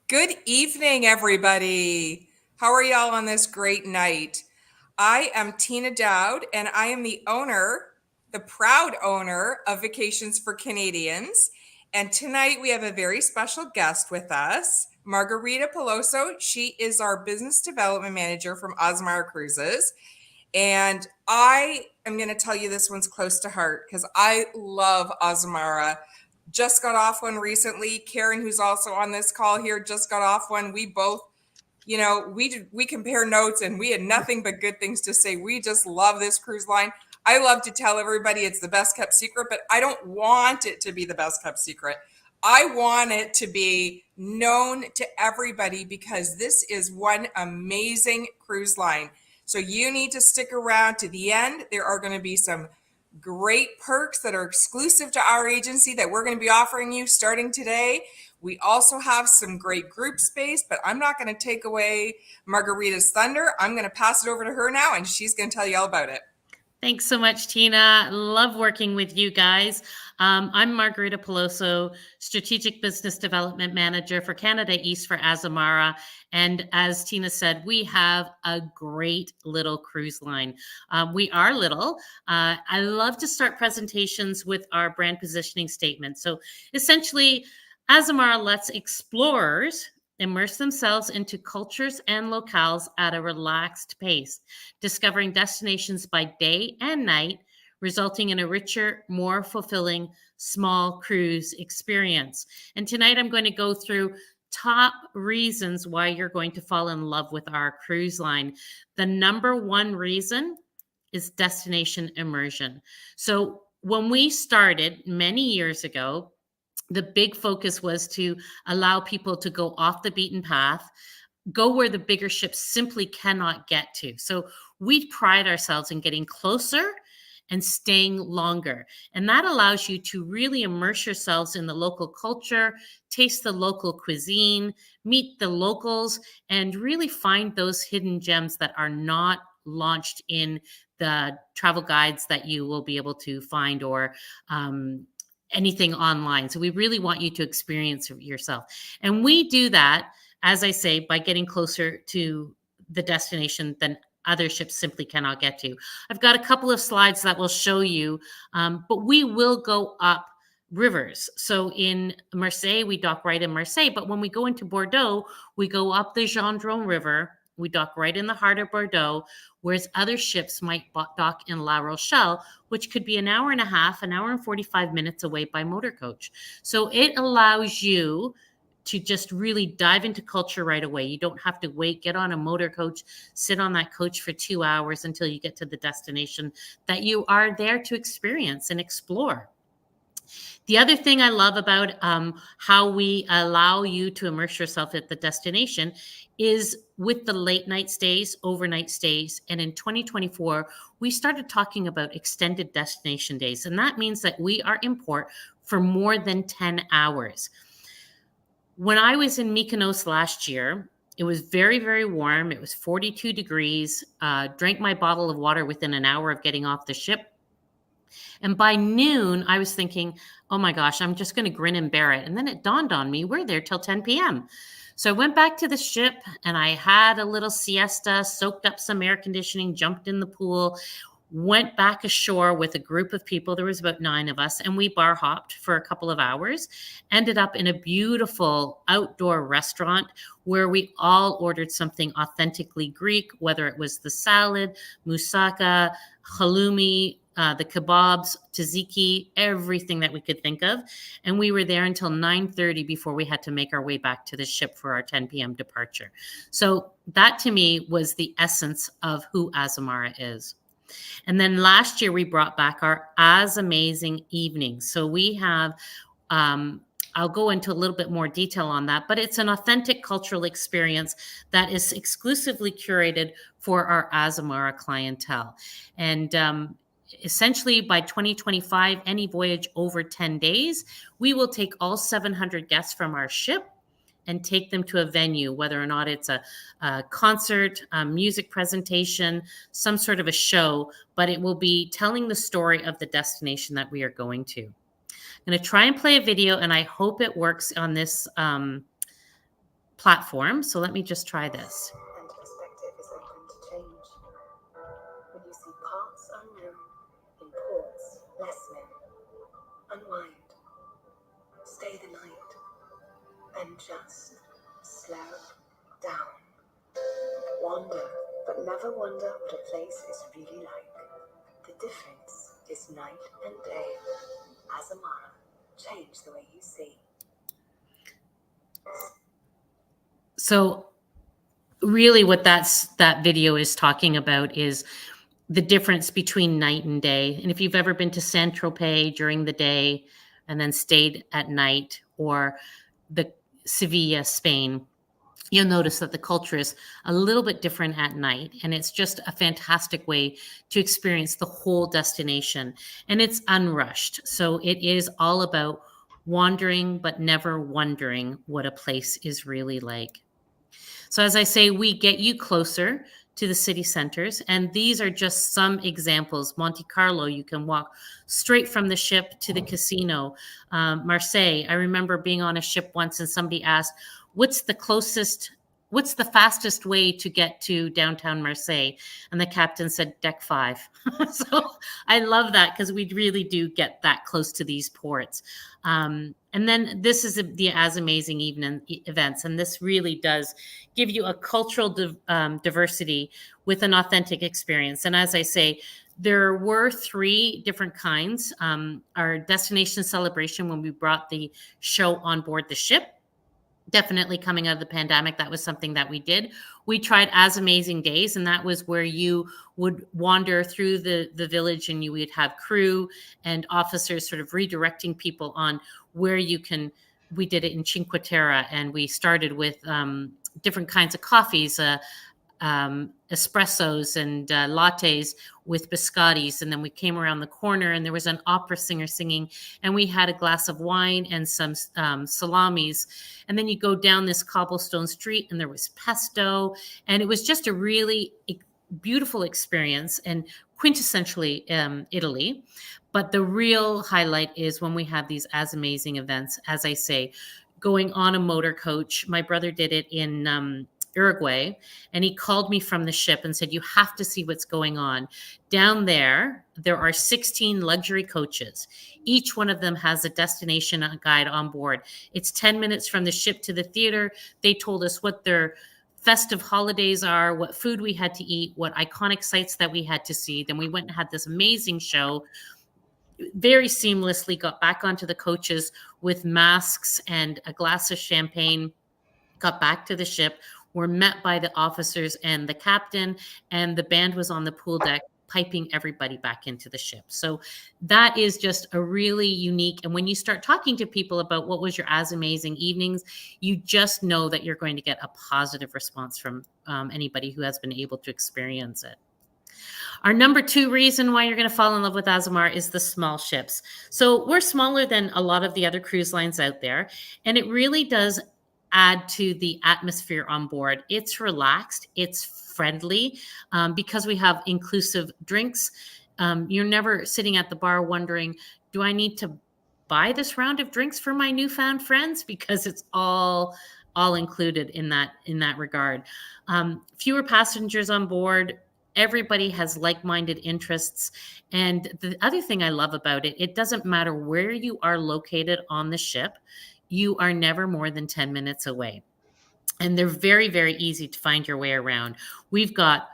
Good evening, everybody. How are y'all on this great night? I am Teena Dowd, and I am the proud owner of Vacations for Canadians. And tonight we have a very special guest with us, Margarita Peloso. She is our business development manager from Azamara Cruises. And I am going to tell you this one's close to heart because I love Azamara. Just got off one recently. Karen, who's also on this call here, just got off one. We both, we compare notes and we had nothing but good things to say. We just love this cruise line. I love to tell everybody it's the best kept secret, but I don't want it to be the best kept secret. I want it to be known to everybody because this is one amazing cruise line. So you need to stick around to the end. There are going to be some great perks that are exclusive to our agency that we're going to be offering you starting today. We also have some great group space, but I'm not going to take away Margarita's thunder. I'm going to pass it over to her now, and she's going to tell you all about it. Thanks so much, Teena. Love working with you guys. I'm Margarita Peloso, Strategic Business Development Manager for Canada East for Azamara. And as Teena said, we have a great little cruise line. We are little. I love to start presentations with our brand positioning statement. So essentially, Azamara lets explorers immerse themselves into cultures and locales at a relaxed pace, discovering destinations by day and night, resulting in a richer, more fulfilling small cruise experience. And tonight I'm going to go through top reasons why you're going to fall in love with our cruise line. The number one reason is destination immersion. So when we started many years ago, the big focus was to allow people to go off the beaten path, go where the bigger ships simply cannot get to. So we pride ourselves in getting closer and staying longer. And that allows you to really immerse yourselves in the local culture, taste the local cuisine, meet the locals, and really find those hidden gems that are not launched in the travel guides that you will be able to find or anything online. So we really want you to experience it yourself. And we do that, as I say, by getting closer to the destination than other ships simply cannot get to. I've got a couple of slides that will show you, but we will go up rivers. So in Marseille, we dock right in Marseille, but when we go into Bordeaux, we go up the Gendron River. We dock right in the heart of Bordeaux, whereas other ships might dock in La Rochelle, which could be an hour and a half, an hour and 45 minutes away by motor coach. So it allows you to just really dive into culture right away. You don't have to wait, get on a motor coach, sit on that coach for 2 hours until you get to the destination that you are there to experience and explore. The other thing I love about how we allow you to immerse yourself at the destination is with the late night stays, overnight stays. And in 2024, we started talking about extended destination days. And that means that we are in port for more than 10 hours. When I was in Mykonos last year, it was very, very warm. It was 42 degrees. Drank my bottle of water within an hour of getting off the ship. And by noon, I was thinking, oh my gosh, I'm just going to grin and bear it. And then it dawned on me, we're there till 10 p.m. So I went back to the ship and I had a little siesta, soaked up some air conditioning, jumped in the pool, went back ashore with a group of people. There was about 9 of us, and we bar hopped for a couple of hours, ended up in a beautiful outdoor restaurant where we all ordered something authentically Greek, whether it was the salad, moussaka, halloumi, the kebabs, tzatziki, everything that we could think of. And we were there until 9:30 before we had to make our way back to the ship for our 10 p.m. departure. So that to me was the essence of who Azamara is. And then last year we brought back our As Amazing evenings. So we have, I'll go into a little bit more detail on that, but it's an authentic cultural experience that is exclusively curated for our Azamara clientele. And essentially by 2025, any voyage over 10 days, we will take all 700 guests from our ship and take them to a venue, whether or not it's a concert, a music presentation, some sort of a show, but it will be telling the story of the destination that we are going to. I'm going to try and play a video, and I hope it works on this platform. So let me just try this. And perspective is open to change. When you see paths unknown in ports less known, unwind, stay the night, and just slow down. Wander, but never wonder what a place is really like. The difference is night and day. Azamara, change the way you see. So really what that video is talking about is the difference between night and day. And if you've ever been to Saint-Tropez during the day and then stayed at night, or the Sevilla, Spain, you'll notice that the culture is a little bit different at night. And it's just a fantastic way to experience the whole destination. And it's unrushed. So it is all about wandering, but never wondering what a place is really like. So as I say, we get you closer to the city centers. And these are just some examples. Monte Carlo, you can walk straight from the ship to the casino. Marseille, I remember being on a ship once and somebody asked, what's the fastest way to get to downtown Marseille? And the captain said, deck 5. So I love that because we really do get that close to these ports. And then this is the As Amazing Evening events. And this really does give you a cultural diversity with an authentic experience. And as I say, there were 3 different kinds. Our destination celebration, when we brought the show on board the ship, definitely coming out of the pandemic, that was something that we did. We tried As Amazing Days, and that was where you would wander through the village and you would have crew and officers sort of redirecting people on where you can. We did it in Cinque Terre, and we started with different kinds of coffees, espressos and lattes with biscottis. And then we came around the corner and there was an opera singer singing, and we had a glass of wine and some salamis. And then you go down this cobblestone street and there was pesto. And it was just a really beautiful experience and quintessentially Italy. But the real highlight is when we have these As Amazing events, as I say, going on a motor coach. My brother did it in Uruguay, and he called me from the ship and said, you have to see what's going on. Down there are 16 luxury coaches. Each one of them has a destination guide on board. It's 10 minutes from the ship to the theater. They told us what their festive holidays are, what food we had to eat, what iconic sites that we had to see. Then we went and had this amazing show. Very seamlessly got back onto the coaches with masks and a glass of champagne, got back to the ship, were met by the officers and the captain, and the band was on the pool deck piping everybody back into the ship. So that is just a really unique. And when you start talking to people about what was your As Amazing Evenings, you just know that you're going to get a positive response from anybody who has been able to experience it. Our number 2 reason why you're going to fall in love with Azamara is the small ships. So we're smaller than a lot of the other cruise lines out there, and it really does add to the atmosphere on board. It's relaxed, it's friendly, because we have inclusive drinks. You're never sitting at the bar wondering, do I need to buy this round of drinks for my newfound friends? Because it's all included in that regard. Fewer passengers on board. Everybody has like-minded interests. And the other thing I love about it, it doesn't matter where you are located on the ship, you are never more than 10 minutes away. And they're very, very easy to find your way around. We've got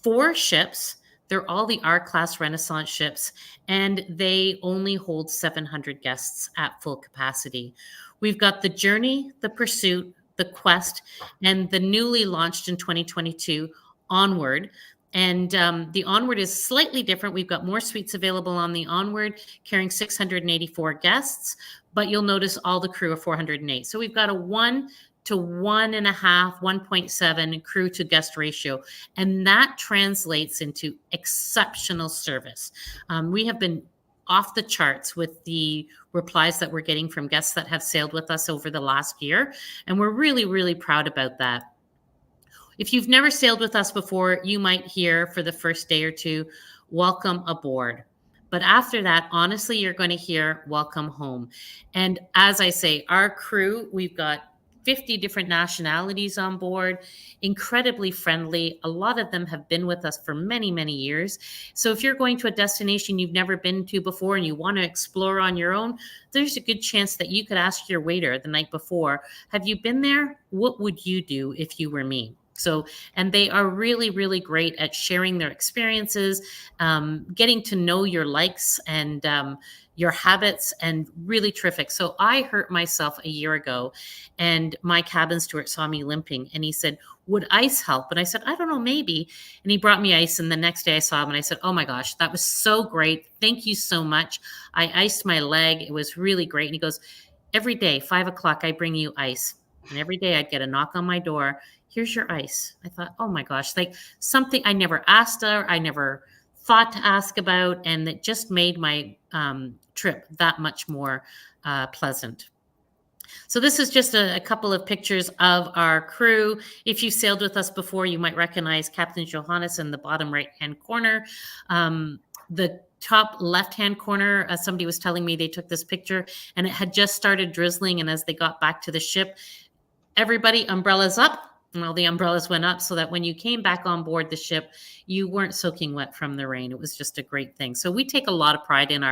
4 ships. They're all the R-class Renaissance ships, and they only hold 700 guests at full capacity. We've got the Journey, the Pursuit, the Quest, and the newly launched in 2022 Onward. And the Onward is slightly different. We've got more suites available on the Onward, carrying 684 guests, but you'll notice all the crew are 408. So we've got a 1 to 1.5, 1.7 crew to guest ratio. And that translates into exceptional service. We have been off the charts with the replies that we're getting from guests that have sailed with us over the last year. And we're really, really proud about that. If you've never sailed with us before, you might hear for the first day or 2, welcome aboard. But after that, honestly, you're going to hear welcome home. And as I say, our crew, we've got 50 different nationalities on board, incredibly friendly. A lot of them have been with us for many, many years. So if you're going to a destination you've never been to before and you want to explore on your own, there's a good chance that you could ask your waiter the night before, have you been there? What would you do if you were me? So, and they are really, really great at sharing their experiences, getting to know your likes and your habits, and really terrific. So I hurt myself a year ago, and my cabin steward saw me limping, and he said, would ice help? And I said, I don't know, maybe. And he brought me ice. And the next day I saw him and I said, oh my gosh, that was so great. Thank you so much. I iced my leg. It was really great. And he goes, every day, 5 o'clock, I bring you ice. And every day I'd get a knock on my door. Here's your ice. I thought, oh my gosh, like something I never asked her, I never thought to ask about, and it just made my trip that much more pleasant. So this is just a couple of pictures of our crew. If you sailed with us before, you might recognize Captain Johannes in the bottom right-hand corner. The top left-hand corner, somebody was telling me they took this picture and it had just started drizzling. And as they got back to the ship, everybody, umbrellas up. Well, the umbrellas went up so that when you came back on board the ship, you weren't soaking wet from the rain. It was just a great thing. So we take a lot of pride in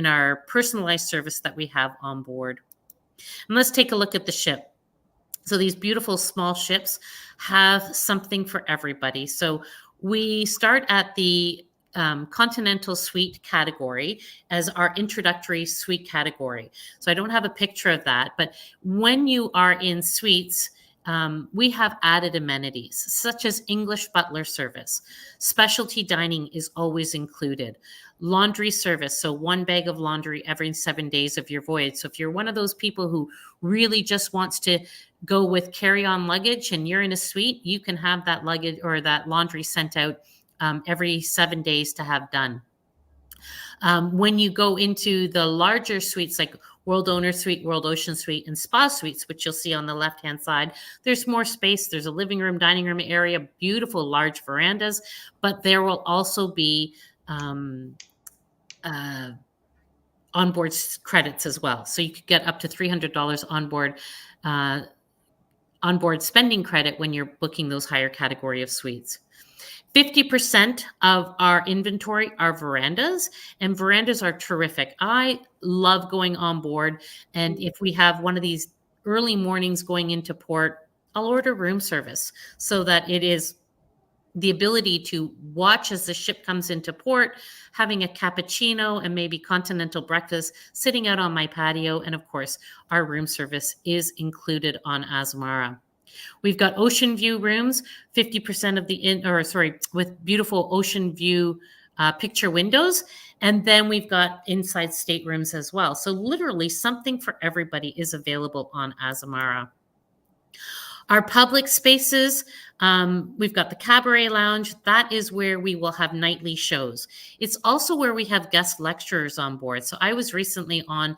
our personalized service that we have on board. And let's take a look at the ship. So these beautiful small ships have something for everybody. So we start at the continental suite category as our introductory suite category. So I don't have a picture of that, but when you are in suites, we have added amenities such as English butler service. Specialty dining is always included. Laundry service, so 1 bag of laundry every 7 days of your voyage. So if you're one of those people who really just wants to go with carry-on luggage and you're in a suite, you can have that luggage or that laundry sent out every 7 days to have done. When you go into the larger suites like World Owner Suite, World Ocean Suite, and Spa Suites, which you'll see on the left-hand side, there's more space. There's a living room, dining room area, beautiful large verandas, but there will also be onboard credits as well. So you could get up to $300 onboard spending credit when you're booking those higher category of suites. 50% of our inventory are verandas, and verandas are terrific. I love going on board, and if we have one of these early mornings going into port, I'll order room service so that it is the ability to watch as the ship comes into port, having a cappuccino and maybe continental breakfast, sitting out on my patio, and of course, our room service is included on Azamara. We've got ocean view rooms, 50% of with beautiful ocean view picture windows. And then we've got inside staterooms as well. So literally something for everybody is available on Azamara. Our public spaces, we've got the Cabaret Lounge. That is where we will have nightly shows. It's also where we have guest lecturers on board. So I was recently on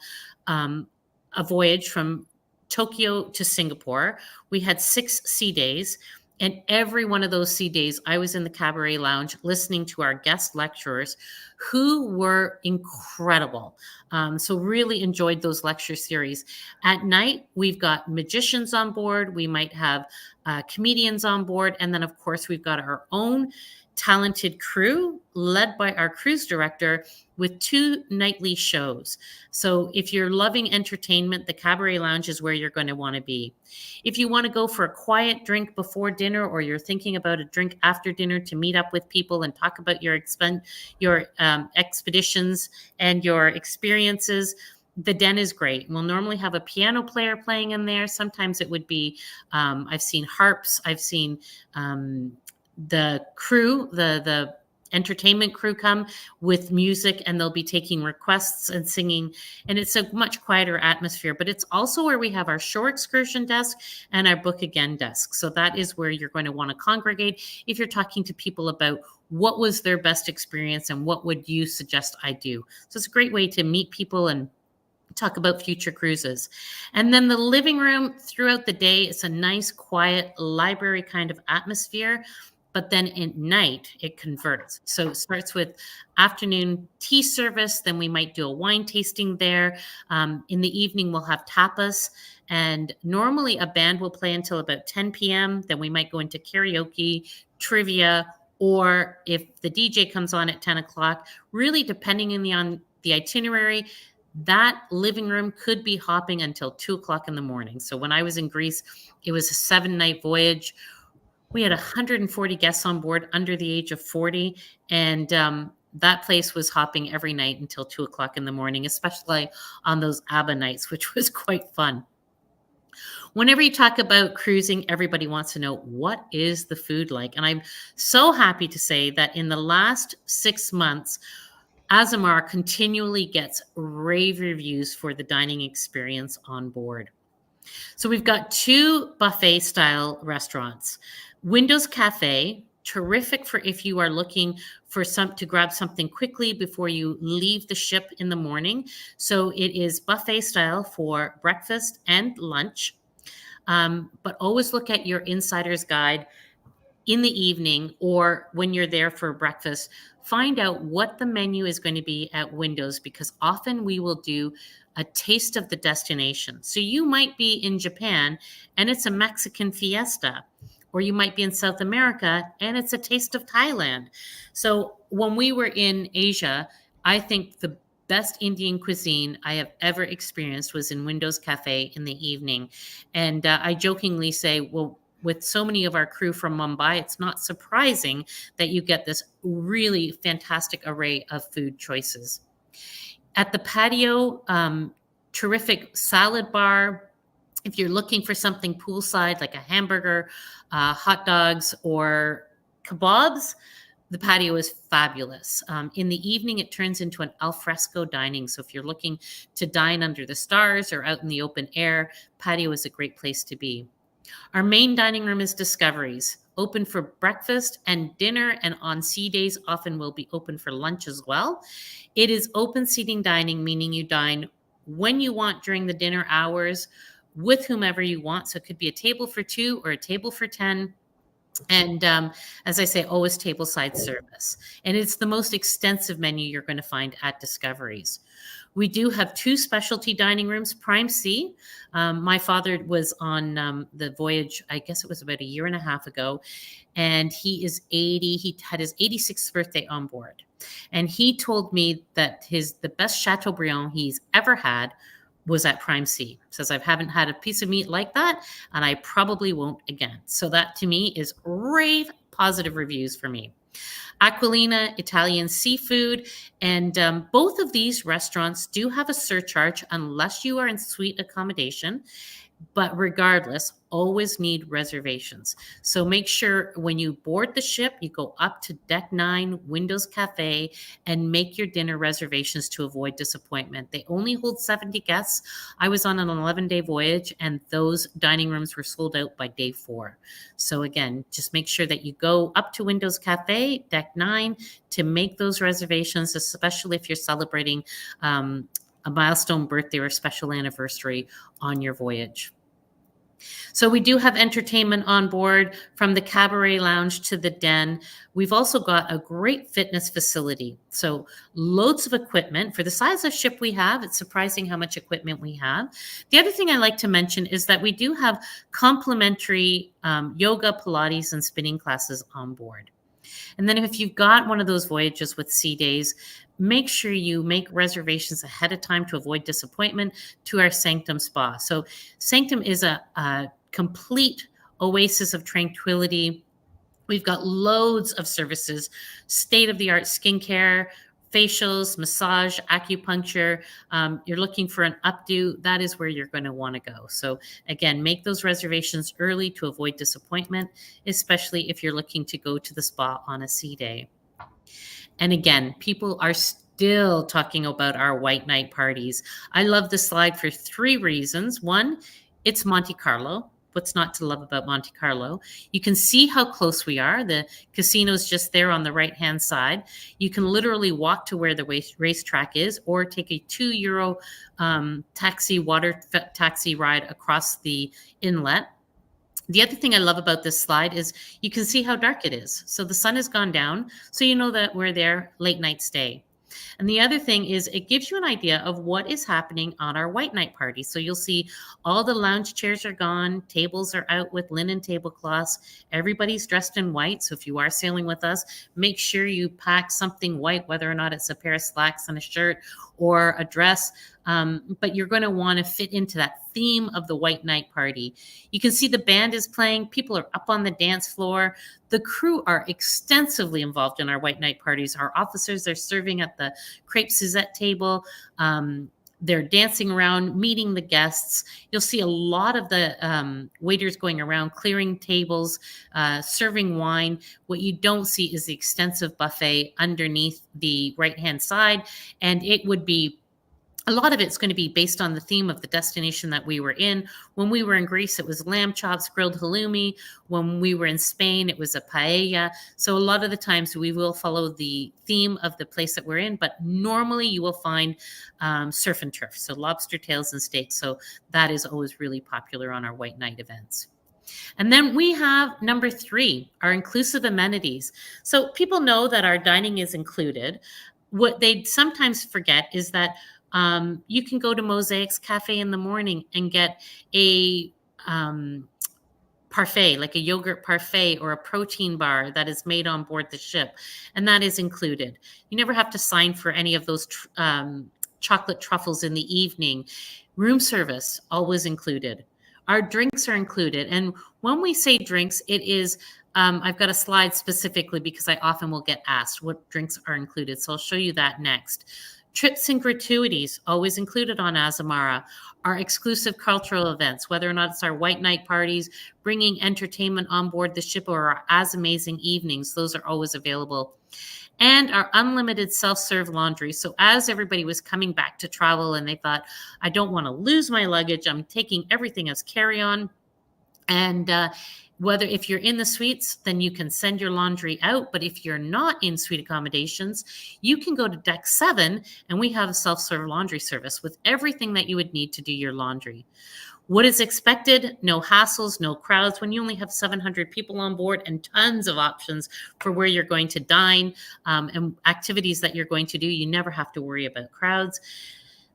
a voyage from Tokyo to Singapore. We had 6 sea days, and every one of those sea days, I was in the Cabaret Lounge listening to our guest lecturers who were incredible. So really enjoyed those lecture series. At night, we've got magicians on board. We might have comedians on board. And then, of course, we've got our own talented crew led by our cruise director with 2 nightly shows. So if you're loving entertainment, the Cabaret Lounge is where you're going to want to be. If you want to go for a quiet drink before dinner, or you're thinking about a drink after dinner to meet up with people and talk about your expeditions and your experiences, the Den is great. We'll normally have a piano player playing in there. Sometimes it would be, I've seen harps, I've seen the crew, the entertainment crew come with music, and they'll be taking requests and singing, and it's a much quieter atmosphere. But it's also where we have our shore excursion desk and our book again desk. So that is where you're going to want to congregate if you're talking to people about what was their best experience and what would you suggest I do. So it's a great way to meet people and talk about future cruises. And then the living room throughout the day, it's a nice quiet library kind of atmosphere. But then at night, it converts. So it starts with afternoon tea service. Then we might do a wine tasting there. In the evening, we'll have tapas. And normally a band will play until about 10 p.m. Then we might go into karaoke, trivia, or if the DJ comes on at 10 o'clock, really depending on the itinerary, that living room could be hopping until 2 o'clock in the morning. So when I was in Greece, it was a 7-night voyage. We had 140 guests on board under the age of 40. And that place was hopping every night until 2 o'clock in the morning, especially on those ABBA nights, which was quite fun. Whenever you talk about cruising, everybody wants to know, what is the food like? And I'm so happy to say that in the last 6 months, Azamara continually gets rave reviews for the dining experience on board. So we've got 2 buffet style restaurants. Windows Cafe, terrific for if you are looking for to grab something quickly before you leave the ship in the morning. So it is buffet style for breakfast and lunch. But always look at your insider's guide in the evening or when you're there for breakfast. Find out what the menu is going to be at Windows, because often we will do a taste of the destination. So you might be in Japan and it's a Mexican fiesta, or you might be in South America and it's a taste of Thailand. So when we were in Asia, I think the best Indian cuisine I have ever experienced was in Windows Cafe in the evening. And I jokingly say, well, with so many of our crew from Mumbai, it's not surprising that you get this really fantastic array of food choices. At the patio, terrific salad bar. If you're looking for something poolside, like a hamburger, hot dogs, or kebabs, the patio is fabulous. In the evening, it turns into an alfresco dining. So if you're looking to dine under the stars or out in the open air, patio is a great place to be. Our main dining room is Discoveries, open for breakfast and dinner, and on sea days often will be open for lunch as well. It is open seating dining, meaning you dine when you want during the dinner hours with whomever you want. So it could be a table for 2 or a table for 10. And as I say, always tableside service. And it's the most extensive menu you're going to find at Discoveries. We do have 2 specialty dining rooms, Prime C. My father was on the voyage, I guess it was about a year and a half ago, and he is 80. He had his 86th birthday on board. And he told me that the best Chateaubriand he's ever had was at Prime C. Says, I haven't had a piece of meat like that, and I probably won't again. So that to me is rave positive reviews for me. Aquilina, Italian seafood, and both of these restaurants do have a surcharge unless you are in suite accommodation. But regardless, always need reservations. So make sure when you board the ship, you go up to Deck 9, Windows Cafe, and make your dinner reservations to avoid disappointment. They only hold 70 guests. I was on an 11-day voyage, and those dining rooms were sold out by day 4. So again, just make sure that you go up to Windows Cafe, Deck 9, to make those reservations, especially if you're celebrating a milestone birthday or special anniversary on your voyage. So we do have entertainment on board, from the cabaret lounge to the den. We've also got a great fitness facility. So loads of equipment. For the size of ship we have, it's surprising how much equipment we have. The other thing I like to mention is that we do have complimentary yoga, Pilates, and spinning classes on board. And then if you've got one of those voyages with sea days, make sure you make reservations ahead of time to avoid disappointment to our Sanctum Spa. So Sanctum is a complete oasis of tranquility. We've got loads of services, state-of-the-art skincare, facials, massage, acupuncture. You're looking for an updo, that is where you're going to want to go. So again, make those reservations early to avoid disappointment, especially if you're looking to go to the spa on a sea day. And again, people are still talking about our white night parties. I love this slide for 3 reasons. 1, it's Monte Carlo. What's not to love about Monte Carlo? You can see how close we are. The casino's just there on the right-hand side. You can literally walk to where the racetrack is, or take a €2 water taxi ride across the inlet. The other thing I love about this slide is you can see how dark it is. So the sun has gone down, so you know that we're there late night stay. And the other thing is it gives you an idea of what is happening on our white night party. So you'll see all the lounge chairs are gone, tables are out with linen tablecloths, everybody's dressed in white. So if you are sailing with us, make sure you pack something white, whether or not it's a pair of slacks and a shirt or a dress. But you're going to want to fit into that theme of the white night party. You can see the band is playing, people are up on the dance floor. The crew are extensively involved in our white night parties. Our officers are serving at the crepe Suzette table. They're dancing around, meeting the guests. You'll see a lot of the waiters going around, clearing tables, serving wine. What you don't see is the extensive buffet underneath the right-hand side. And it would be a lot of it's going to be based on the theme of the destination that we were in. When we were in Greece, it was lamb chops, grilled halloumi. When we were in Spain, it was a paella. So a lot of the times we will follow the theme of the place that we're in, but normally you will find surf and turf, so lobster tails and steaks. So that is always really popular on our white night events. And then we have number 3, our inclusive amenities. So people know that our dining is included. What they sometimes forget is that you can go to Mosaic's Cafe in the morning and get a parfait, like a yogurt parfait or a protein bar that is made on board the ship. And that is included. You never have to sign for any of those chocolate truffles in the evening. Room service, always included. Our drinks are included. And when we say drinks, it is, I've got a slide specifically because I often will get asked what drinks are included. So I'll show you that next. Trips and gratuities, always included on Azamara. Our exclusive cultural events, whether or not it's our white night parties, bringing entertainment on board the ship, or our As Amazing evenings, those are always available. And our unlimited self-serve laundry. So as everybody was coming back to travel and they thought, I don't want to lose my luggage, I'm taking everything as carry-on. And whether if you're in the suites, then you can send your laundry out. But if you're not in suite accommodations, you can go to deck 7 and we have a self-serve laundry service with everything that you would need to do your laundry. What is expected? No hassles, no crowds. When you only have 700 people on board and tons of options for where you're going to dine and activities that you're going to do, you never have to worry about crowds.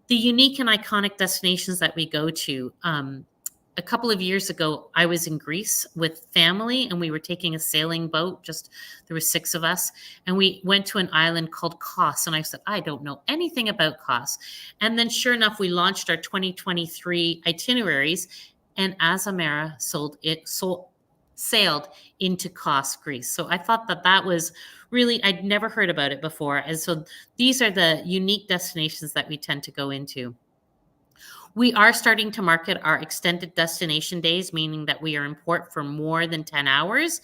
The unique and iconic destinations that we go to. A couple of years ago, I was in Greece with family and we were taking a sailing boat. There were 6 of us. And we went to an island called Kos. And I said, I don't know anything about Kos. And then sure enough, we launched our 2023 itineraries and Azamara sailed into Kos, Greece. So I thought that was really, I'd never heard about it before. And so these are the unique destinations that we tend to go into. We are starting to market our extended destination days, meaning that we are in port for more than 10 hours,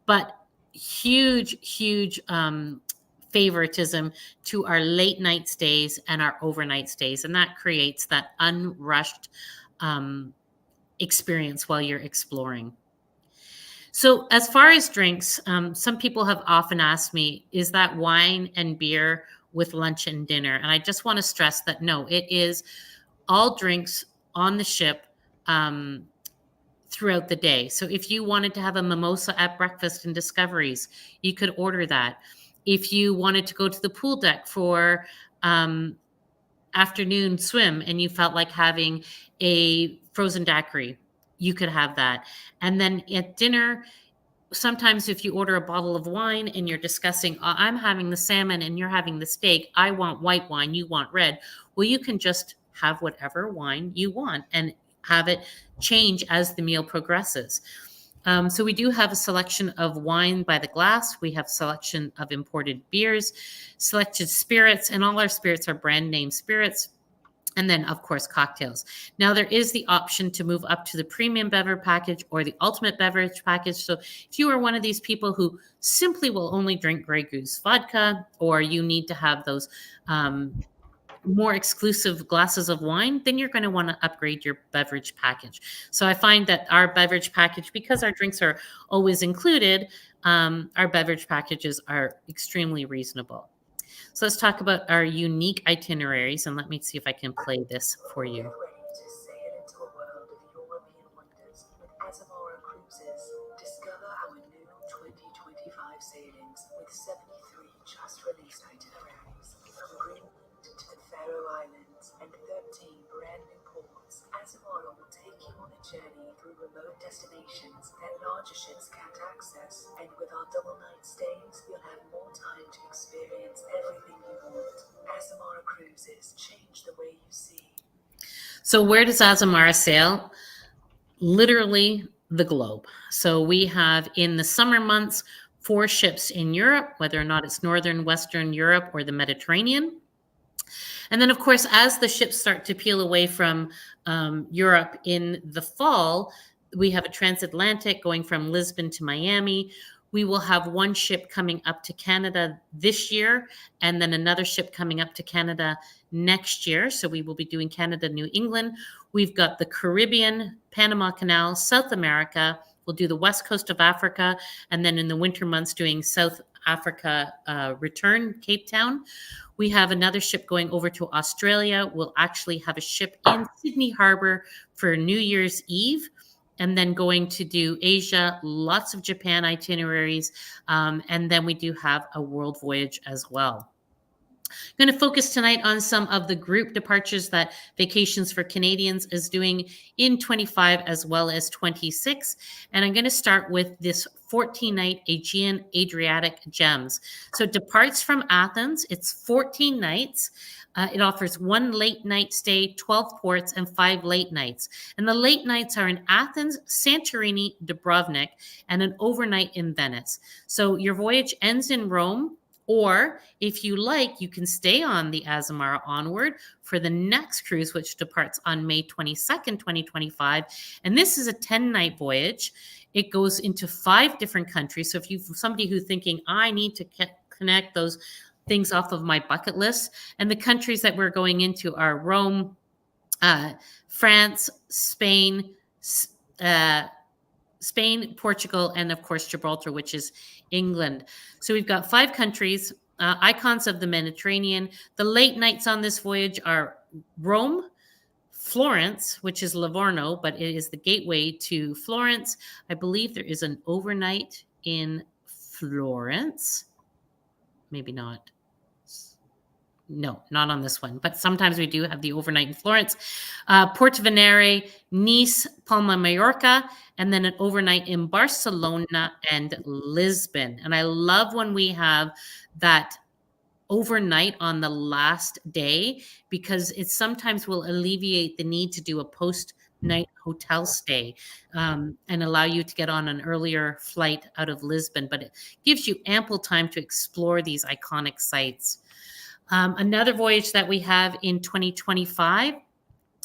but huge favoritism to our late night stays and our overnight stays. And that creates that unrushed experience while you're exploring. So as far as drinks, some people have often asked me, is that wine and beer with lunch and dinner? And I just want to stress that no, it is all drinks on the ship throughout the day. So if you wanted to have a mimosa at breakfast in Discoveries, you could order that. If you wanted to go to the pool deck for afternoon swim and you felt like having a frozen daiquiri, you could have that. And then at dinner, sometimes if you order a bottle of wine and you're discussing, I'm having the salmon and you're having the steak, I want white wine, you want red. Well, you can just have whatever wine you want and have it change as the meal progresses. So we do have a selection of wine by the glass. We have selection of imported beers, selected spirits, and all our spirits are brand name spirits. And then, of course, cocktails. Now, there is the option to move up to the premium beverage package or the ultimate beverage package. So if you are one of these people who simply will only drink Grey Goose vodka, or you need to have those more exclusive glasses of wine, then you're going to want to upgrade your beverage package. So I find that our beverage package, because our drinks are always included, our beverage packages are extremely reasonable. So let's talk about our unique itineraries, and let me see if I can play this for you. Get ready to sail into a world of European wonders with Azamara Cruises. Discover our new 2025 sailings with 73 just released itineraries from journey through remote destinations that larger ships can't access. And with our double night stays, you'll have more time to experience everything you want. Azamara cruises change the way you see. So where does Azamara sail? Literally the globe. So we have in the summer months 4 ships in Europe, whether or not it's Northern, Western Europe, or the Mediterranean. And then, of course, as the ships start to peel away from Europe in the fall, we have a transatlantic going from Lisbon to Miami. We will have one ship coming up to Canada this year, and then another ship coming up to Canada next year. So we will be doing Canada, New England. We've got the Caribbean, Panama Canal, South America. We'll do the west coast of Africa, and then in the winter months doing South Africa return, Cape Town. We have another ship going over to Australia. We'll actually have a ship in Sydney Harbor for New Year's Eve, and then going to do Asia, lots of Japan itineraries. And then we do have a world voyage as well. I'm going to focus tonight on some of the group departures that Vacations for Canadians is doing in 25 as well as 26. And I'm going to start with this 14-night Aegean Adriatic Gems. So it departs from Athens. It's 14 nights. It offers 1 late night stay, 12 ports, and 5 late nights. And the late nights are in Athens, Santorini, Dubrovnik, and an overnight in Venice. So your voyage ends in Rome. Or if you like, you can stay on the Azamara Onward for the next cruise, which departs on May 22nd, 2025. And this is a 10-night voyage. It goes into 5 different countries. So if you're somebody who's thinking, I need to connect those things off of my bucket list, and the countries that we're going into are Rome, France, Spain, Portugal, and of course, Gibraltar, which is England. So we've got 5 countries, icons of the Mediterranean. The late nights on this voyage are Rome, Florence, which is Livorno, but it is the gateway to Florence. I believe there is an overnight in Florence. Maybe not. No, not on this one, but sometimes we do have the overnight in Florence. Porto Venere, Nice, Palma Mallorca, and then an overnight in Barcelona and Lisbon. And I love when we have that overnight on the last day, because it sometimes will alleviate the need to do a post-night hotel stay and allow you to get on an earlier flight out of Lisbon. But it gives you ample time to explore these iconic sites. Another voyage that we have in 2025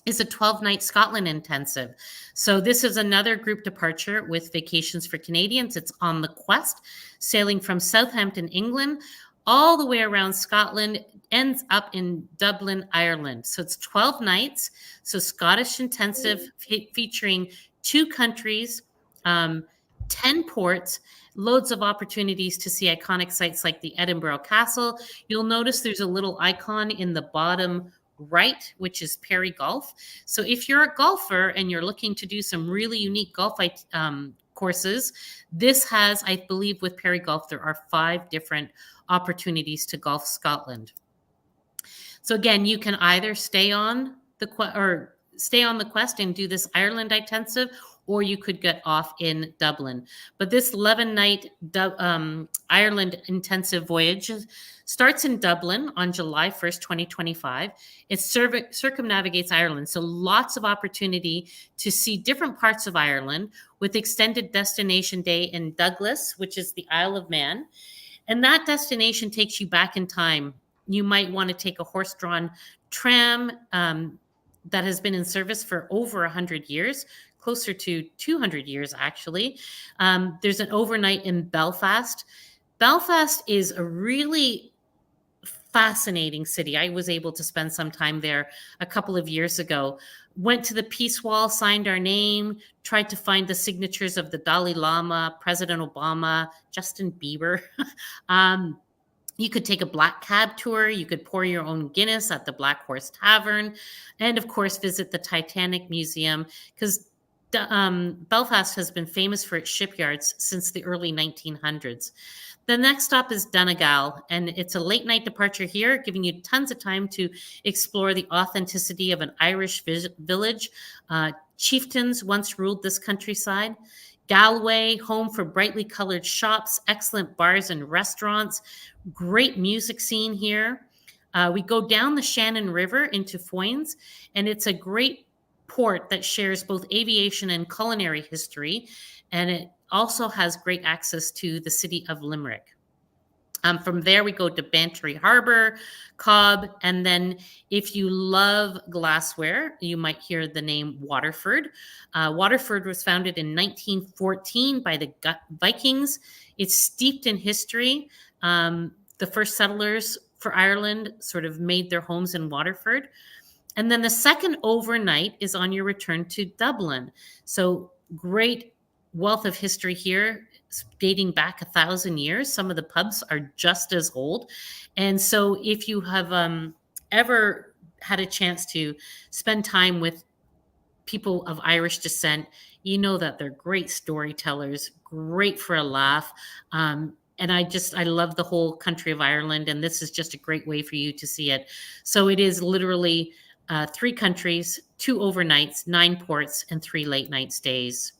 is a 12-night Scotland intensive. So this is another group departure with Vacations for Canadians. It's on the Quest, sailing from Southampton, England, all the way around Scotland, ends up in Dublin, Ireland. So it's 12 nights. So Scottish intensive featuring 2 countries, 10 ports, loads of opportunities to see iconic sites like the Edinburgh Castle. You'll notice there's a little icon in the bottom right, which is Perry Golf. So if you're a golfer and you're looking to do some really unique golf courses, this has, I believe with Perry Golf, there are 5 different opportunities to golf Scotland. So again, you can either stay on the Quest and do this Ireland intensive, or you could get off in Dublin. But this 11-night Ireland intensive voyage starts in Dublin on July 1st, 2025. It circumnavigates Ireland, so lots of opportunity to see different parts of Ireland, with extended destination day in Douglas, which is the Isle of Man. And that destination takes you back in time. You might want to take a horse-drawn tram that has been in service for over 100 years, closer to 200 years, actually. There's an overnight in Belfast. Belfast is a really fascinating city. I was able to spend some time there a couple of years ago. Went to the Peace Wall, signed our name, tried to find the signatures of the Dalai Lama, President Obama, Justin Bieber. You could take a black cab tour. You could pour your own Guinness at the Black Horse Tavern. And of course, visit the Titanic Museum, because Belfast has been famous for its shipyards since the early 1900s. The next stop is Donegal, and it's a late night departure here, giving you tons of time to explore the authenticity of an Irish village. chieftains once ruled this countryside. Galway, home for brightly colored shops, excellent bars and restaurants, great music scene here. We go down the Shannon River into Foynes, and it's a great port that shares both aviation and culinary history, and it also has great access to the city of Limerick. From there, we go to Bantry Harbor, Cobb, and then if you love glassware, you might hear the name Waterford. Waterford was founded in 1914 by the Vikings. It's steeped in history. The first settlers for Ireland sort of made their homes in Waterford. And then the second overnight is on your return to Dublin. So great wealth of history here, dating back 1,000 years. Some of the pubs are just as old. And so if you have ever had a chance to spend time with people of Irish descent, you know that they're great storytellers, great for a laugh. And I love the whole country of Ireland, and this is just a great way for you to see it. So it is literally 3 countries, 2 overnights, 9 ports, and 3 late night stays.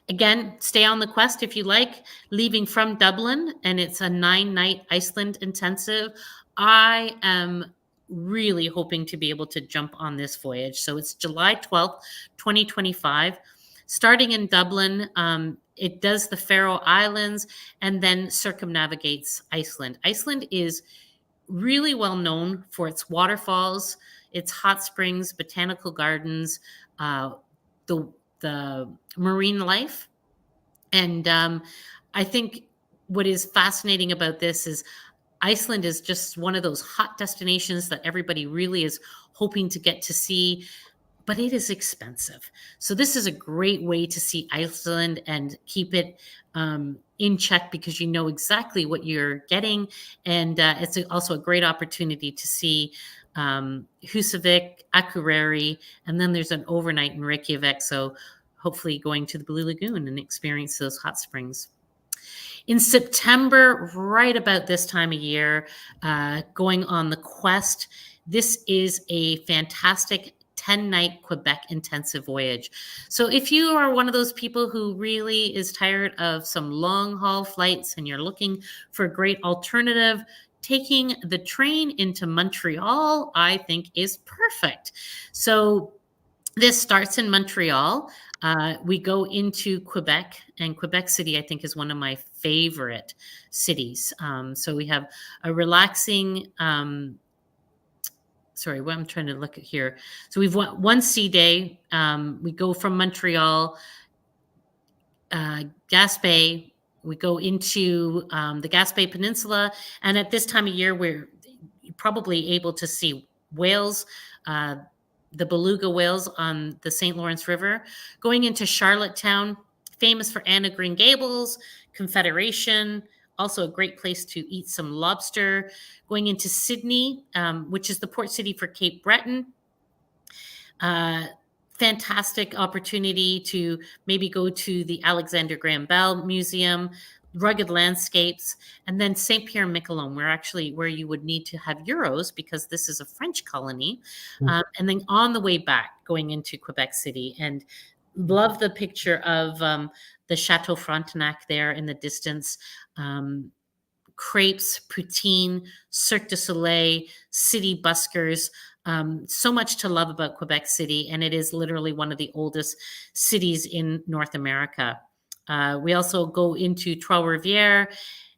Again, stay on the quest if you like, leaving from Dublin, and it's a 9-night Iceland intensive. I am really hoping to be able to jump on this voyage. So it's July 12th, 2025. Starting in Dublin, it does the Faroe Islands and then circumnavigates Iceland. Iceland is really well known for its waterfalls, its hot springs, botanical gardens, the marine life. And I think what is fascinating about this is Iceland is just one of those hot destinations that everybody really is hoping to get to see, but it is expensive. So this is a great way to see Iceland and keep it in check because you know exactly what you're getting. And it's also a great opportunity to see Husavik, Akureyri, and then there's an overnight in Reykjavik. So hopefully going to the Blue Lagoon and experience those hot springs. In September, right about this time of year, going on the quest, this is a fantastic 10-night Quebec intensive voyage. So if you are one of those people who really is tired of some long haul flights and you're looking for a great alternative, taking the train into Montreal, I think is perfect. So this starts in Montreal. We go into Quebec, and Quebec City, I think, is one of my favorite cities. So we have a relaxing, what I'm trying to look at here. So we've one sea day. We go from Montreal, Gaspé. We go into the Gaspé Peninsula. And at this time of year, we're probably able to see whales, the beluga whales on the St. Lawrence River. Going into Charlottetown, famous for Anne of Green Gables, Confederation, also a great place to eat some lobster. Going into Sydney, which is the port city for Cape Breton. Fantastic opportunity to maybe go to the Alexander Graham Bell Museum, rugged landscapes, and then St. Pierre and Miquelon, where you would need to have euros because this is a French colony. And then on the way back, going into Quebec City, and love the picture of the Chateau Frontenac there in the distance. Crepes, poutine, Cirque du Soleil, city buskers. So much to love about Quebec City, and it is literally one of the oldest cities in North America. We also go into Trois-Rivières,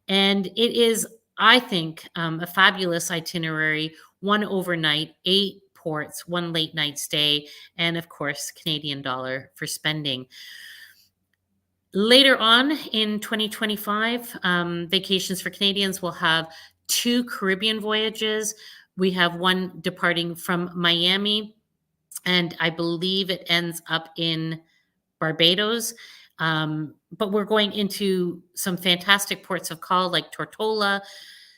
and it is, I think, a fabulous itinerary, 1 overnight, 8 ports, 1 late night stay, and of course, Canadian dollar for spending. Later on in 2025, Vacations for Canadians will have 2 Caribbean voyages. We have one departing from Miami, and I believe it ends up in Barbados. But we're going into some fantastic ports of call like Tortola,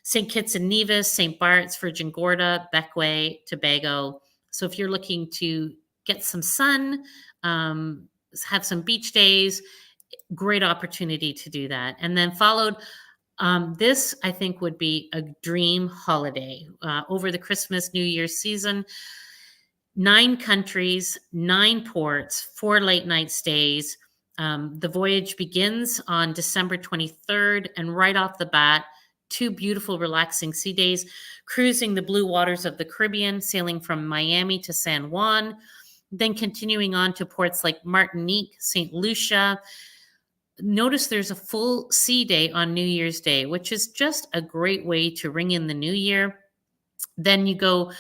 St. Kitts and Nevis, St. Bart's, Virgin Gorda, Bequia, Tobago. So if you're looking to get some sun, have some beach days, great opportunity to do that. And then followed, this I think would be a dream holiday over the Christmas, New Year's season. 9 countries, 9 ports, 4 late night stays. The voyage begins on December 23rd, and right off the bat, 2 beautiful, relaxing sea days, cruising the blue waters of the Caribbean, sailing from Miami to San Juan, then continuing on to ports like Martinique, St. Lucia. Notice there's a full sea day on New Year's Day, which is just a great way to ring in the new year. Then you go,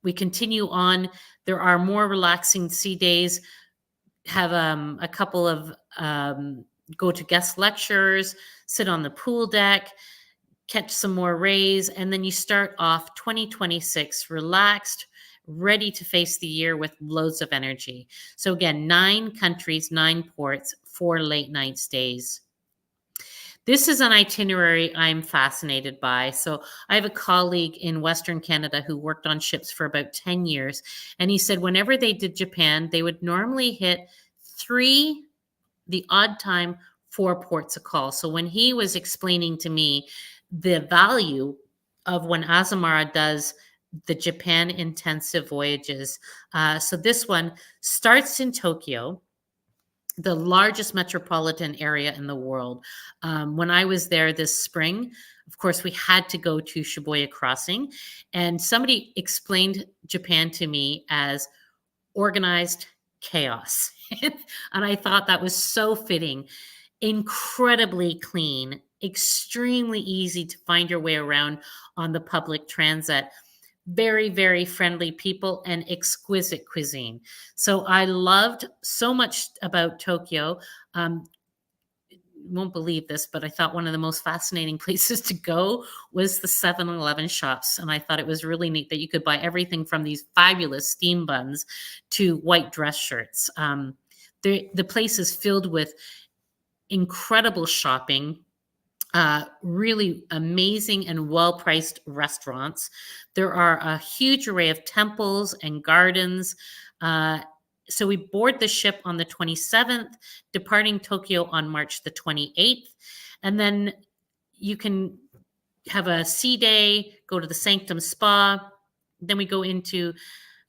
we continue on. There are more relaxing sea days, have a couple of go to guest lectures, sit on the pool deck, catch some more rays, and then you start off 2026 relaxed, ready to face the year with loads of energy. So again, 9 countries, 9 ports, 4 late night stays. This is an itinerary I'm fascinated by. So I have a colleague in Western Canada who worked on ships for about 10 years. And he said whenever they did Japan, they would normally hit 3, the odd time, 4 ports a call. So when he was explaining to me the value of when Azamara does the Japan intensive voyages. So this one starts in Tokyo, the largest metropolitan area in the world. When I was there this spring, of course, we had to go to Shibuya Crossing, and somebody explained Japan to me as organized chaos. And I thought that was so fitting. Incredibly clean, extremely easy to find your way around on the public transit. Very, very friendly people and exquisite cuisine. So I loved so much about Tokyo. Won't believe this, but I thought one of the most fascinating places to go was the 7-Eleven shops. And I thought it was really neat that you could buy everything from these fabulous steam buns to white dress shirts. The place is filled with incredible shopping, really amazing and well-priced restaurants. There are a huge array of temples and gardens. So we board the ship on the 27th, departing Tokyo on March the 28th. And then you can have a sea day, go to the Sanctum Spa. Then we go into,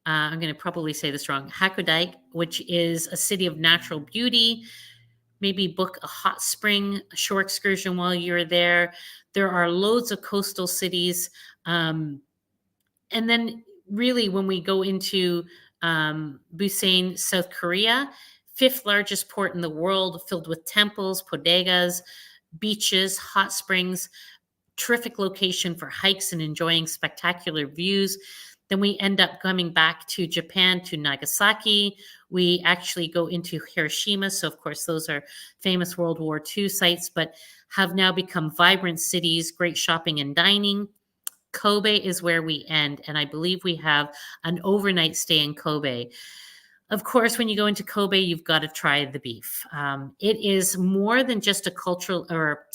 I'm going to probably say this wrong, Hakodate, which is a city of natural beauty. Maybe book a hot spring, a shore excursion while you're there. There are loads of coastal cities. And then really when we go into Busan, South Korea, 5th largest port in the world, filled with temples, bodegas, beaches, hot springs, terrific location for hikes and enjoying spectacular views. Then we end up coming back to Japan, to Nagasaki. We actually go into Hiroshima. So, of course, those are famous World War II sites, but have now become vibrant cities, great shopping and dining. Kobe is where we end, and I believe we have an overnight stay in Kobe. Of course, when you go into Kobe, you've got to try the beef. It is more than just a cultural or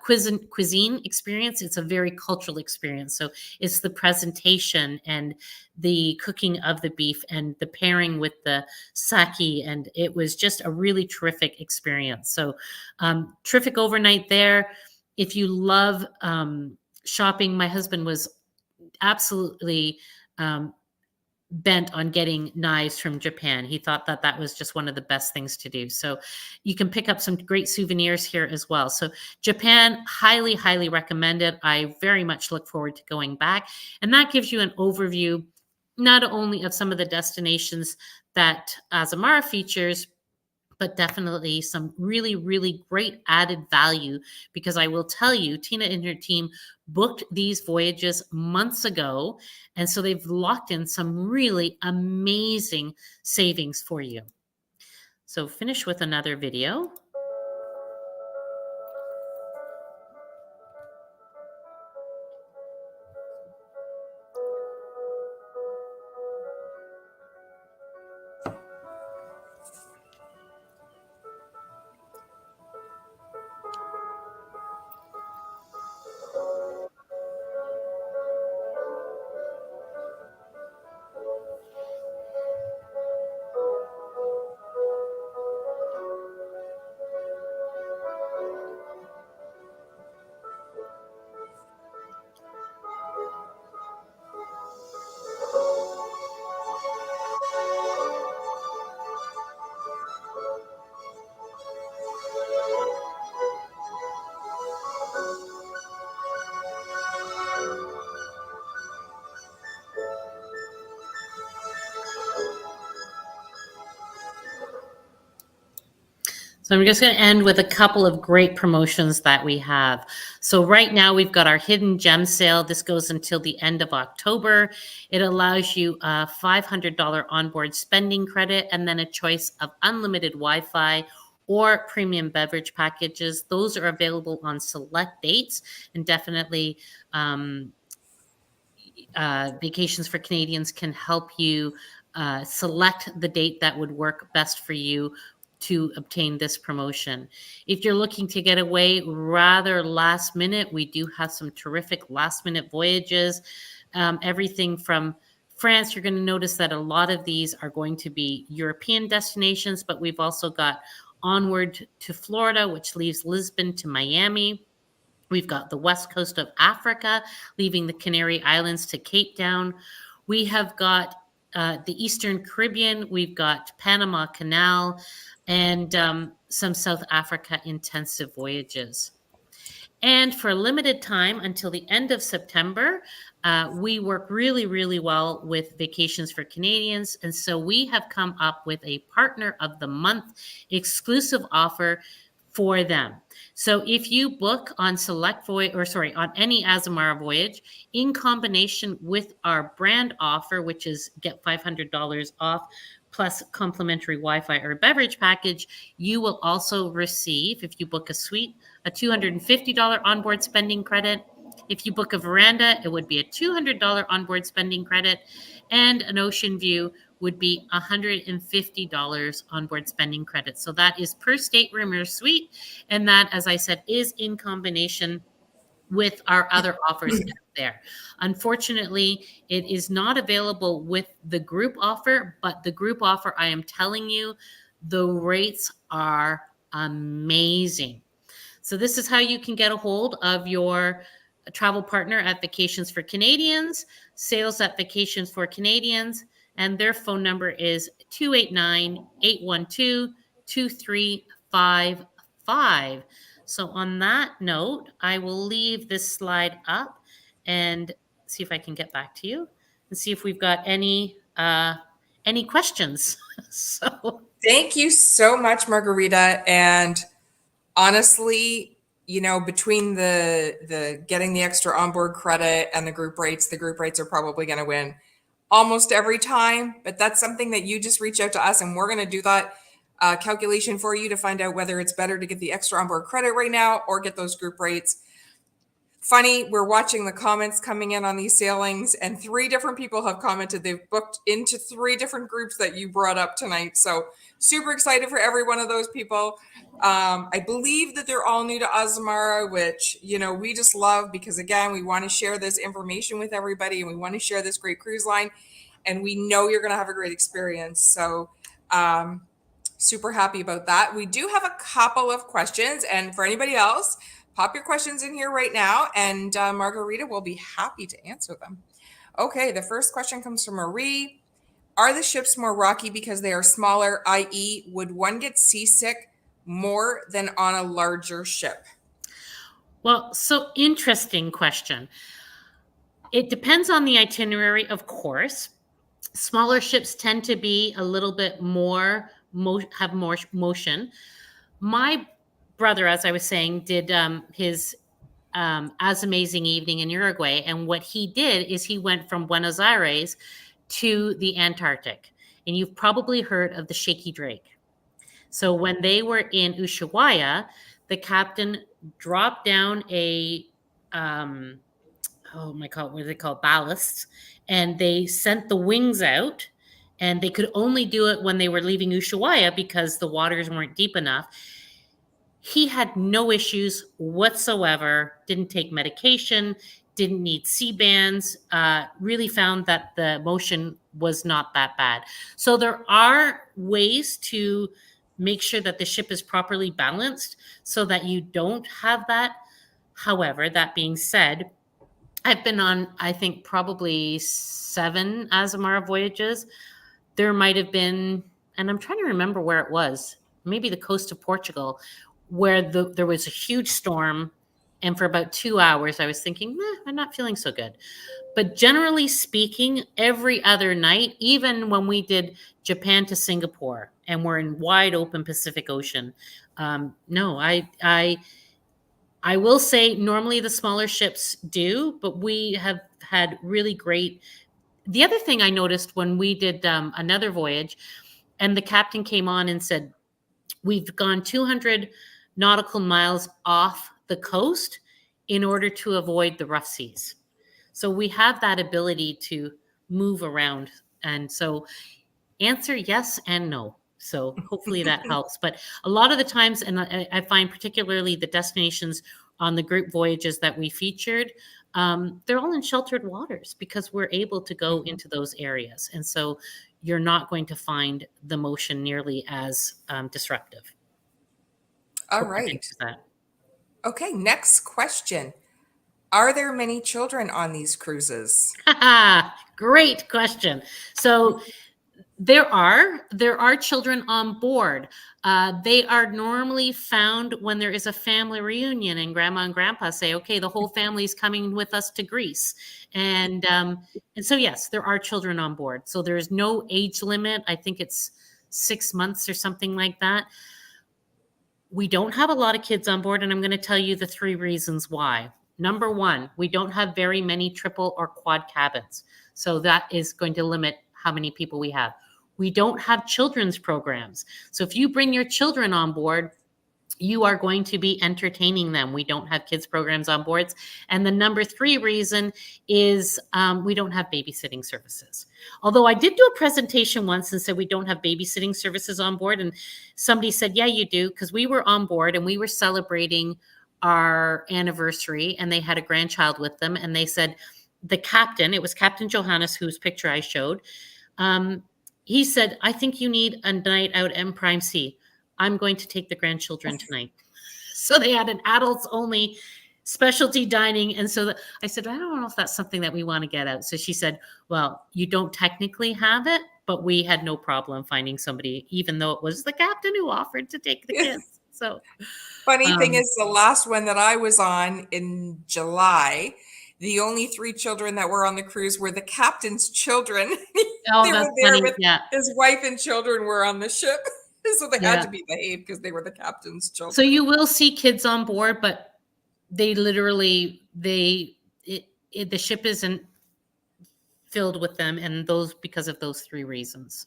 cuisine experience. It's a very cultural experience. So it's the presentation and the cooking of the beef and the pairing with the sake. And it was just a really terrific experience. So terrific overnight there. If you love shopping, my husband was absolutely bent on getting knives from Japan. He thought that that was just one of the best things to do. So you can pick up some great souvenirs here as well. So Japan, highly, highly recommended. I very much look forward to going back. And that gives you an overview, not only of some of the destinations that Azamara features, but definitely some really, really great added value, because I will tell you, Teena and her team booked these voyages months ago. And so they've locked in some really amazing savings for you. So finish with another video. So I'm just going to end with a couple of great promotions that we have. So right now we've got our hidden gem sale. This goes until the end of October. It allows you a $500 onboard spending credit and then a choice of unlimited Wi-Fi or premium beverage packages. Those are available on select dates, and definitely Vacations for Canadians can help you select the date that would work best for you to obtain this promotion. If you're looking to get away rather last minute, we do have some terrific last minute voyages. Everything from France, you're going to notice that a lot of these are going to be European destinations, but we've also got Onward to Florida, which leaves Lisbon to Miami. We've got the west coast of Africa, leaving the Canary Islands to Cape Town. We have got the Eastern Caribbean. We've got Panama Canal and some South Africa intensive voyages. And for a limited time until the end of September, we work really, really well with Vacations for Canadians. And so we have come up with a Partner of the Month exclusive offer for them. So if you book on on any Azamara voyage in combination with our brand offer, which is get $500 off plus complimentary Wi-Fi or beverage package, you will also receive, if you book a suite, a $250 onboard spending credit. If you book a veranda, it would be a $200 onboard spending credit, and an ocean view would be $150 onboard spending credit. So that is per stateroom or suite, and that, as I said, is in combination with our other offers out there. Unfortunately, it is not available with the group offer, but the group offer, I am telling you, the rates are amazing. So this is how you can get a hold of your travel partner at Vacations for Canadians, sales at Vacations for Canadians, and their phone number is 289-812-2355. So on that note, I will leave this slide up and see if I can get back to you and see if we've got any questions. So Thank you so much, Margarita. And honestly, between the getting the extra onboard credit and the group rates are probably going to win almost every time. But that's something that you just reach out to us, and we're going to do that calculation for you to find out whether it's better to get the extra onboard credit right now or get those group rates. Funny, we're watching the comments coming in on these sailings, and 3 different people have commented they've booked into 3 different groups that you brought up tonight. So super excited for every one of those people. I believe that they're all new to Azamara, which, we just love because, again, we want to share this information with everybody, and we want to share this great cruise line, and we know you're going to have a great experience. So super happy about that. We do have a couple of questions, and for anybody else, pop your questions in here right now, and Margarita will be happy to answer them. Okay, the first question comes from Marie. Are the ships more rocky because they are smaller, i.e., would one get seasick more than on a larger ship? Well, so interesting question. It depends on the itinerary, of course. Smaller ships tend to be a little bit more, have more motion. My brother, as I was saying, did his As Amazing Evening in Uruguay. And what he did is he went from Buenos Aires to the Antarctic. And you've probably heard of the Shaky Drake. So when they were in Ushuaia, the captain dropped down a, oh my God, what are they called? Ballasts. And they sent the wings out. And they could only do it when they were leaving Ushuaia because the waters weren't deep enough. He had no issues whatsoever, didn't take medication, didn't need C-bands, really found that the motion was not that bad. So there are ways to make sure that the ship is properly balanced so that you don't have that. However, that being said, I've been on, I think, probably 7 Azamara voyages. There might have been, and I'm trying to remember where it was, maybe the coast of Portugal, where there was a huge storm. And for about 2 hours, I was thinking, I'm not feeling so good. But generally speaking, every other night, even when we did Japan to Singapore, and we're in wide open Pacific Ocean. No, I will say normally the smaller ships do, but we have had really great. The other thing I noticed when we did another voyage, and the captain came on and said, we've gone 200 nautical miles off the coast in order to avoid the rough seas. So we have that ability to move around. And so answer yes and no. So hopefully that helps. But a lot of the times, and I find particularly the destinations on the group voyages that we featured, they're all in sheltered waters because we're able to go into those areas. And so you're not going to find the motion nearly as disruptive. All Hope that right. answers that. Okay, next question. Are there many children on these cruises? Great question. So there are children on board. They are normally found when there is a family reunion and grandma and grandpa say, okay, the whole family's coming with us to Greece. And so, yes, there are children on board. So there's no age limit. I think it's 6 months or something like that. We don't have a lot of kids on board, and I'm going to tell you the 3 reasons why. Number 1, we don't have very many triple or quad cabins. So that is going to limit how many people we have. We don't have children's programs. So if you bring your children on board, you are going to be entertaining them. We don't have kids programs on boards. And the number 3 reason is we don't have babysitting services. Although I did do a presentation once and said we don't have babysitting services on board. And somebody said, yeah, you do, because we were on board and we were celebrating our anniversary and they had a grandchild with them. And they said, the captain, it was Captain Johannes, whose picture I showed, he said, I think you need a night out at Prime Sea. I'm going to take the grandchildren tonight. So they had an adults only specialty dining. And so I said, I don't know if that's something that we want to get out. So she said, well, you don't technically have it, but we had no problem finding somebody, even though it was the captain who offered to take the kids. So funny thing is, the last one that I was on in July, the only 3 children that were on the cruise were the captain's children. Oh, They that's were there funny. with Yeah. his wife and children were on the ship. So they had Yeah. to be behaved because they were the captain's children. So you will see kids on board, but they literally, the ship isn't filled with them, and those because of those 3 reasons.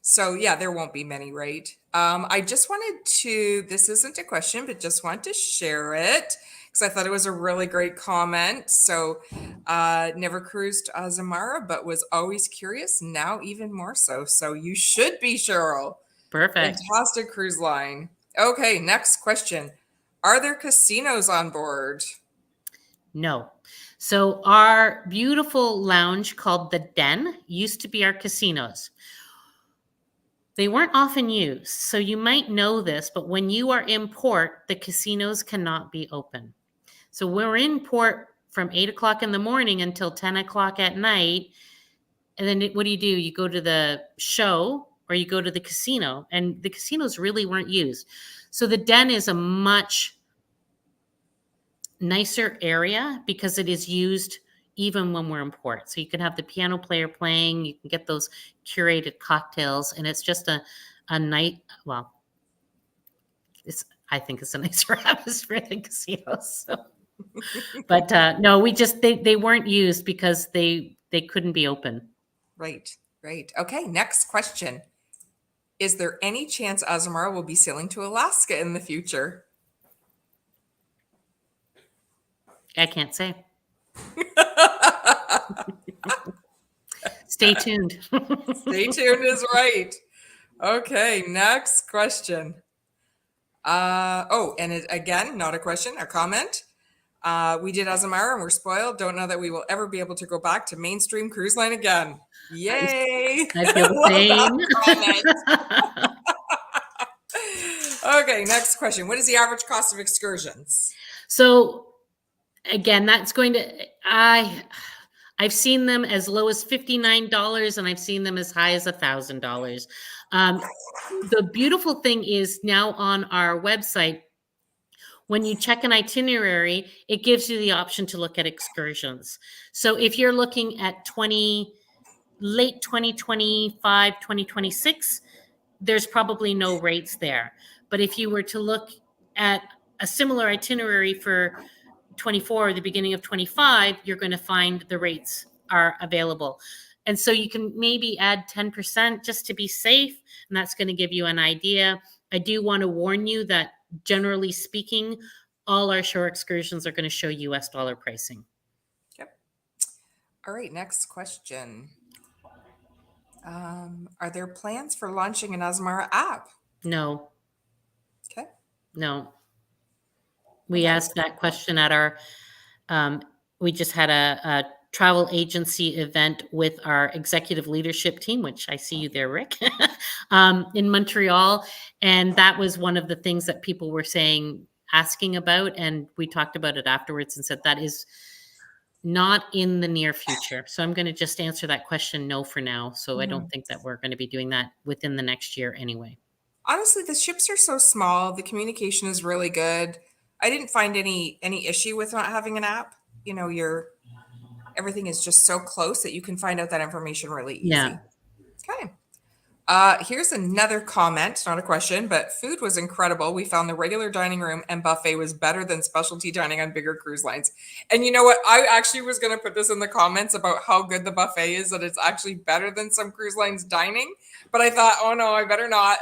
So yeah, there won't be many, right? I just wanted to, this isn't a question, but just want to share it because I thought it was a really great comment. So never cruised Azamara, but was always curious, now even more so. So you should be, Cheryl. Perfect. Fantastic cruise line. Okay, next question. Are there casinos on board? No. So our beautiful lounge called the Den used to be our casinos. They weren't often used, so you might know this, but when you are in port, the casinos cannot be open. So we're in port from 8 o'clock in the morning until 10 o'clock at night. And then what do? You go to the show or you go to the casino, and the casinos really weren't used. So the Den is a much nicer area because it is used even when we're in port. So you can have the piano player playing, you can get those curated cocktails, and it's just a night. Well, I think it's a nicer atmosphere than casinos. So. But no, we just they weren't used because they couldn't be open. Right. Okay, next question. Is there any chance Azamara will be sailing to Alaska in the future? I can't say. Stay tuned. Stay tuned is right. Okay, next question. And again, not a question, a comment. We did Azamara and we're spoiled. Don't know that we will ever be able to go back to mainstream cruise line again. Yay! I feel the same. Okay, next question. What is the average cost of excursions? So again, that's going to I've seen them as low as $59 and I've seen them as high as $1,000. The beautiful thing is now on our website, when you check an itinerary, it gives you the option to look at excursions. So if you're looking at late 2025, 2026, there's probably no rates there. But if you were to look at a similar itinerary for 24, the beginning of 25, you're going to find the rates are available. And so you can maybe add 10% just to be safe, and that's going to give you an idea. I do want to warn you that generally speaking, all our shore excursions are going to show US dollar pricing. Yep. All right, next question. Are there plans for launching an Azamara app? No, Okay. no. We Okay. asked that question at our, we just had a travel agency event with our executive leadership team, which I see you there, Rick, in Montreal. And that was one of the things that people were saying, asking about. And we talked about it afterwards and said that is not in the near future. So I'm going to just answer that question no for now. So I don't think that we're going to be doing that within the next year anyway. Honestly, the ships are so small. The communication is really good. I didn't find any issue with not having an app. You know, everything is just so close that you can find out that information really easy. Yeah. Okay. Here's another comment, not a question, but food was incredible. We found the regular dining room and buffet was better than specialty dining on bigger cruise lines. And you know what? I actually was going to put this in the comments about how good the buffet is, that it's actually better than some cruise lines dining. But I thought, oh no, I better not.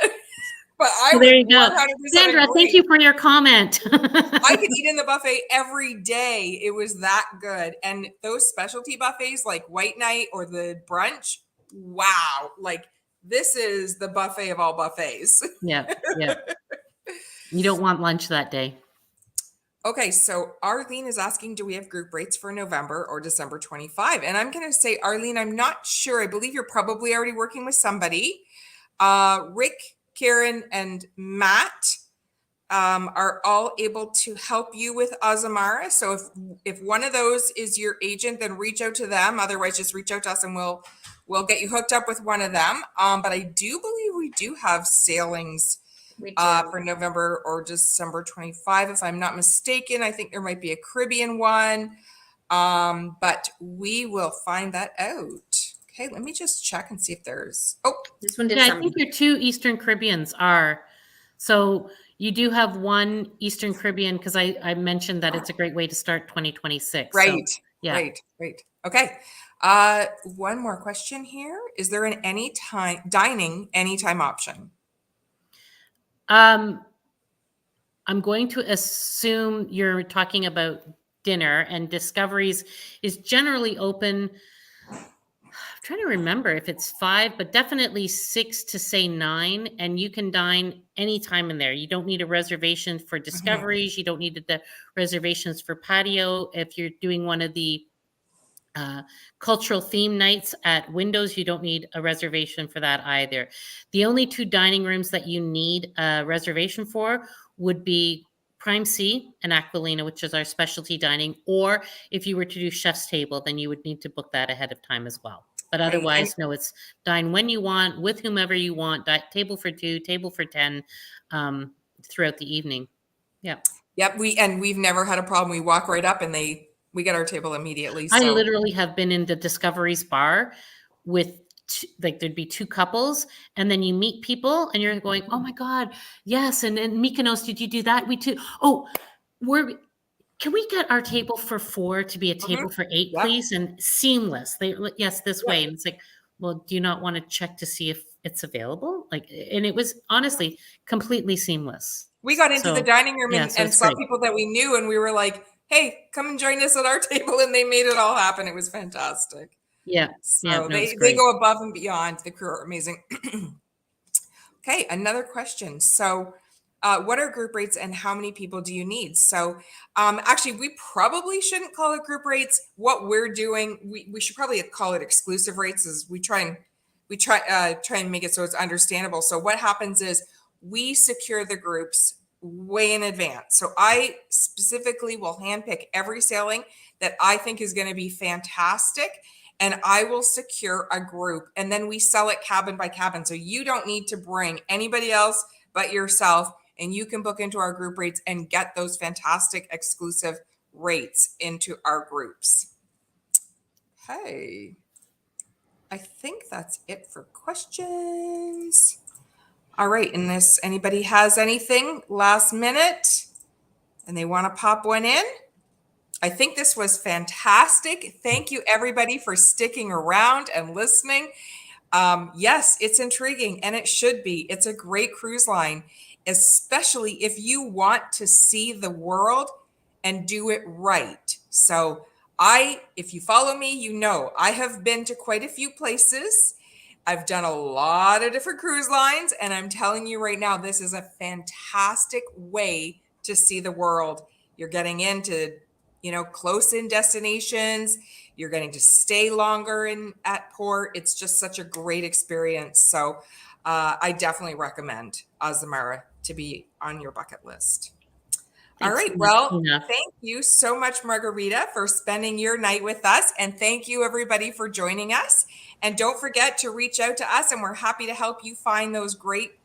But I Well, would there you go. 100% Sandra, agree. thank you for your comment. I could eat in the buffet every day. It was that good. And those specialty buffets like White Night or the brunch, wow. Like this is the buffet of all buffets. Yeah, yeah. You don't want lunch that day. Okay, so Arlene is asking, do we have group rates for November or December 25? And I'm going to say, Arlene, I'm not sure. I believe you're probably already working with somebody. Rick, Karen, and Matt are all able to help you with Azamara. So if one of those is your agent, then reach out to them. Otherwise, just reach out to us and we'll get you hooked up with one of them. But I do believe we do have sailings for November or December 25, if I'm not mistaken. I think there might be a Caribbean one, but we will find that out. Okay, let me just check and see if there's. Oh, This one did Yeah, I some. think your two Eastern Caribbeans are. So you do have one Eastern Caribbean because I mentioned that it's a great way to start 2026. So, right, yeah. right. Okay. One more question here. Is there an dining anytime option? I'm going to assume you're talking about dinner, and Discoveries is generally open. I'm trying to remember if it's 5, but definitely 6 to say 9, and you can dine anytime in there. You don't need a reservation for Discoveries. You don't need the reservations for patio. If you're doing one of the cultural theme nights at Windows, you don't need a reservation for that either. The only 2 dining rooms that you need a reservation for would be Prime C and Aquilina, which is our specialty dining, or if you were to do chef's table, then you would need to book that ahead of time as well. But Right. otherwise, no, it's dine when you want, with whomever you want, table for 2, table for 10, throughout the evening. Yeah. Yep. We've never had a problem. We walk right up and we get our table immediately. I So literally have been in the Discoveries bar with like there'd be 2 couples, and then you meet people and you're going, oh my God, yes. And Mykonos, did you do that? We too. Oh, can we get our table for 4 to be a table for 8, Yep. please? And seamless. Yes, this Yep. way. And it's like, well, do you not want to check to see if it's available? Like, and it was honestly completely seamless. we got into the So, dining room yeah, and, so and it's saw great. people that we knew, and we were like, hey, come and join us at our table. And they made it all happen. It was fantastic. Yeah. So Yeah. No, it's they great. go above and beyond. The crew are amazing. Okay, another question. So what are group rates and how many people do you need? So actually, we probably shouldn't call it group rates. What we're doing, we should probably call it exclusive rates, as we try and make it so it's understandable. So what happens is we secure the groups way in advance. So I specifically will handpick every sailing that I think is going to be fantastic, and I will secure a group, and then we sell it cabin by cabin. So you don't need to bring anybody else but yourself, and you can book into our group rates and get those fantastic exclusive rates into our groups. Okay. I think that's it for questions. All right. Unless anybody has anything last minute and they want to pop one in. I think this was fantastic. Thank you, everybody, for sticking around and listening. Yes, it's intriguing, and it should be. It's a great cruise line, especially if you want to see the world and do it right. So if you follow me, you know I have been to quite a few places. I've done a lot of different cruise lines, and I'm telling you right now, this is a fantastic way to see the world. You're getting into, close in destinations. You're getting to stay longer at port. It's just such a great experience. So I definitely recommend Azamara to be on your bucket list. All Thanks right. so much, Well, Tina. thank you so much, Margarita, for spending your night with us. And thank you, everybody, for joining us. And don't forget to reach out to us, and we're happy to help you find those great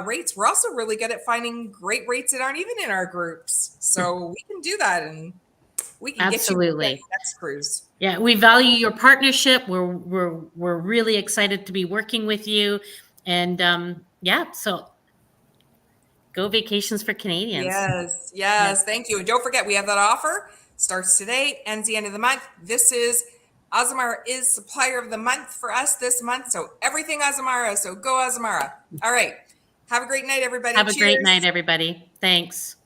rates. We're also really good at finding great rates that aren't even in our groups. So we can do that, and we can get you on the Absolutely. next cruise. Yeah, we value your partnership. We're really excited to be working with you, and yeah, so go Vacations for Canadians. Yes, Yeah. yes. Thank you. And don't forget, we have that offer. Starts today, ends the end of the month. This is Azamara is supplier of the month for us this month. So everything Azamara. So go Azamara. All right. Have a great night, everybody. Have a great night, Cheers. everybody. Thanks.